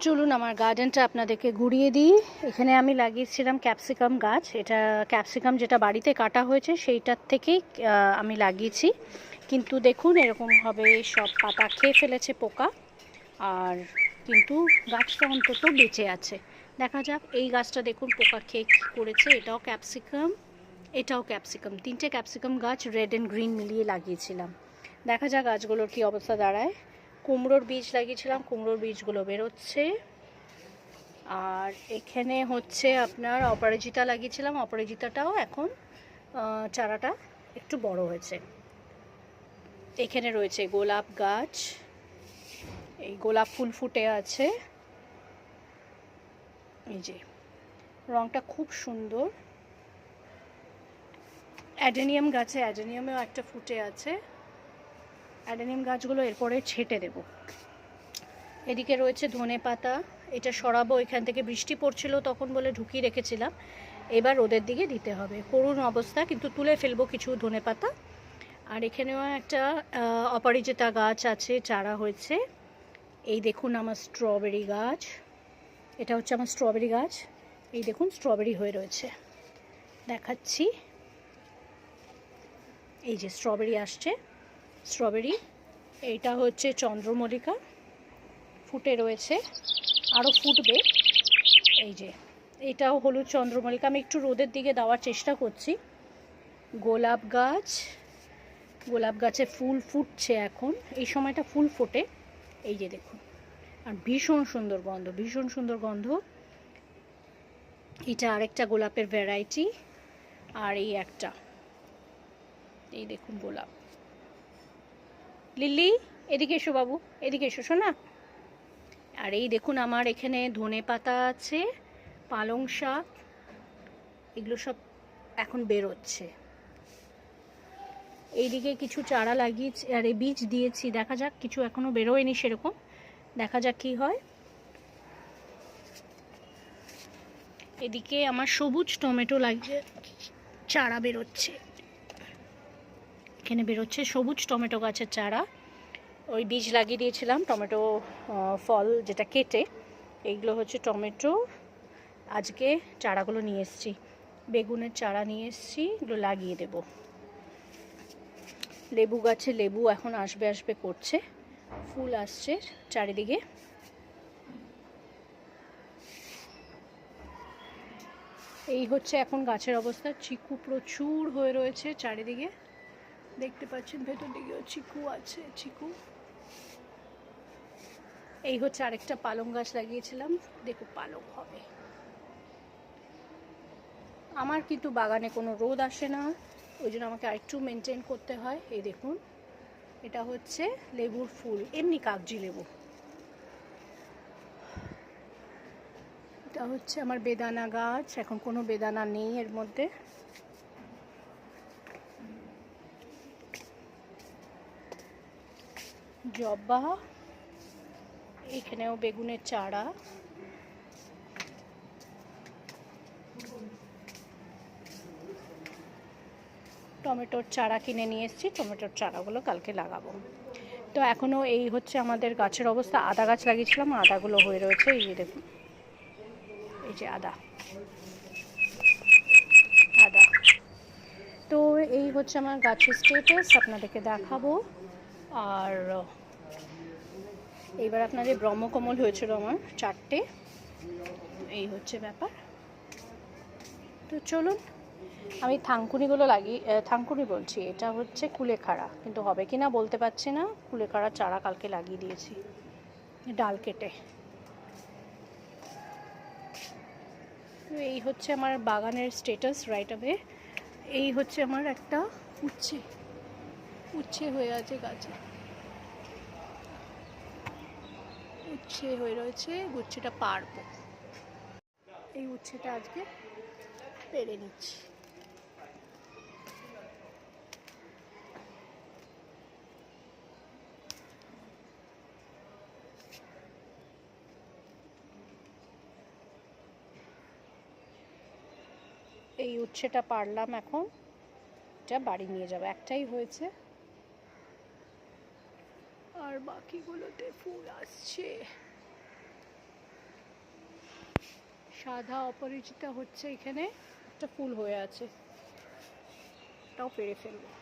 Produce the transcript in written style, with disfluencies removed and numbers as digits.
চলুন আমার গার্ডেনটা আপনাদেরকে ঘুরিয়ে দিই। এখানে আমি লাগিয়েছিলাম ক্যাপসিকাম গাছ। এটা ক্যাপসিকাম যেটা বাড়িতে কাটা হয়েছে সেইটার থেকেই আমি লাগিয়েছি, কিন্তু দেখুন এরকমভাবে সব পাতা খেয়ে ফেলেছে পোকা। আর কিন্তু গাছটা অন্তত বেঁচে আছে। দেখা যাক, এই গাছটা দেখুন পোকা খেয়ে কী করেছে। এটাও ক্যাপসিকাম, এটাও ক্যাপসিকাম, তিনটে ক্যাপসিকাম গাছ রেড অ্যান্ড গ্রিন মিলিয়ে লাগিয়েছিলাম। দেখা যাক গাছগুলোর কী অবস্থা দাঁড়ায়। কুমড়োর বীজ লাগিয়েছিলাম, কুমড়োর বীজগুলো বেরোচ্ছে। আর এখানে হচ্ছে আপনার অপরাজিতা লাগিয়েছিলাম, অপরাজিতাটাও এখন চারাটা একটু বড় হয়েছে। এখানে রয়েছে গোলাপ গাছ, এই গোলাপ ফুল ফুটে আছে, এই যে রঙটা খুব সুন্দর। অ্যাডেনিয়াম গাছে, অ্যাডেনিয়ামেও একটা ফুটে আছে। অ্যাডেনিয়াম গাছগুলো এরপরে ছেটে দেব। এদিকে রয়েছে ধনেপাতা, এটা সরাবো। এখান থেকে বৃষ্টি পড়ছিল তখন বলে ঢুকিয়ে রেখেছিলাম, এবার রোদের দিকে দিতে হবে। করুণ অবস্থা, কিন্তু তুলে ফেলবো কিছু ধনেপাতা। আর এখানেও একটা অপরাজিতা গাছ আছে, চারা হয়েছে। এই দেখুন আমার স্ট্রবেরি গাছ, এটা হচ্ছে আমার স্ট্রবেরি গাছ। এই দেখুন স্ট্রবেরি হয়ে রয়েছে, দেখাচ্ছি। এই যে স্ট্রবেরি আসছে, স্ট্রবেরি। এইটা হচ্ছে চন্দ্রমল্লিকা, ফুটে রয়েছে, আরও ফুটবে। এই যে এটাও হলুদ চন্দ্রমল্লিকা, আমি একটু রোদের দিকে দেওয়ার চেষ্টা করছি। গোলাপ গাছ, গোলাপ গাছে ফুল ফুটছে এখন, এই সময়টা ফুল ফোটে। এই যে দেখুন, আর ভীষণ সুন্দর গন্ধ, ভীষণ সুন্দর গন্ধ। এটা আরেকটা গোলাপের ভ্যারাইটি। আর এই একটা, এই দেখুন গোলাপ। লিলি এদিকে এসো বাবু, এদিকে এসো শোনা। আর এই দেখুন আমার এখানে ধনেপাতা আছে, পালং শাক, এগুলো সব এখন বেরোচ্ছে। এইদিকে কিছু চারা লাগিয়েছি আর এই বীজ দিয়েছি, দেখা যাক, কিছু এখনো বেরোয়নি সেরকম, দেখা যাক কি হয়। এদিকে আমার সবুজ টমেটো লাগিয়ে চারা বেরোচ্ছে, এখানে বেরোচ্ছে সবুজ টমেটো গাছের চারা। ওই বীজ লাগিয়ে দিয়েছিলাম টমেটো ফল যেটা কেটে, এইগুলো হচ্ছে টমেটো। আজকে চারাগুলো নিয়ে এসেছি, বেগুনের চারা নিয়ে এসেছি, এগুলো লাগিয়ে দেব। লেবু গাছে লেবু এখন আসবে আসবে করছে, ফুল আসছে চারিদিকে। এই হচ্ছে এখন গাছের অবস্থা। চিকু প্রচুর হয়ে রয়েছে চারিদিকে, দেখতে পাচ্ছেন ভেতর দিকেও চিকু আছে, চিকু। এই হচ্ছে আরেকটা পালং গাছ লাগিয়েছিলাম, দেখো পালং হবে। আমার কিন্তু বাগানে কোনো রোদ আসে না, ওই জন্য আমাকে আরেকটু মেনটেন করতে হয়। এই দেখুন, এটা হচ্ছে লেবুর ফুল, এমনি কাগজি লেবু। এটা হচ্ছে আমার বেদানা গাছ, এখন কোনো বেদানা নেই এর মধ্যে। জবা, এখানেও বেগুনের চারা। টমেটোর চারা কিনে নিয়ে এসেছি, টমেটোর চারাগুলো কালকে লাগাবো। তো এখনও এই হচ্ছে আমাদের গাছের অবস্থা। আদা গাছ লাগিয়েছিলাম, আদাগুলো হয়ে রয়েছে, এই যে দেখুন, এই যে আদা, আদা। তো এই হচ্ছে আমার গাছের স্টেটাস, আপনাদেরকে দেখাবো। আর এইবার আপনাদের ব্রহ্মকমল হয়েছিল আমার 4টে, এই হচ্ছে ব্যাপার। তো চলুন, আমি থাঙ্কুনিগুলো লাগিয়ে, থাঙ্কুনি বলছি, এটা হচ্ছে কুলেখাড়া, কিন্তু হবে কি না বলতে পারছি না। কুলেখাড়া চারা কালকে লাগিয়ে দিয়েছি ডাল কেটে। এই হচ্ছে আমার বাগানের স্টেটাস রাইট অ্যাওয়ে। এই হচ্ছে আমার একটা উচ্ছে, উচ্ছে হয়ে আছে গাছে, উচ্ছে হয়ে রয়েছে, উচ্ছেটা পারবো। এই উচ্ছেটা আজকে পেরে নিচ্ছি। এই উচ্ছেটা পারলাম, এখন এটা বাড়ি নিয়ে যাবো, একটাই হয়েছে, আর বাকিগুলোতে ফুল আসছে। সাদা অপরাজিতা হচ্ছে এখানে একটা ফুল হয়ে আছে, এটাও পেরে ফেলবো।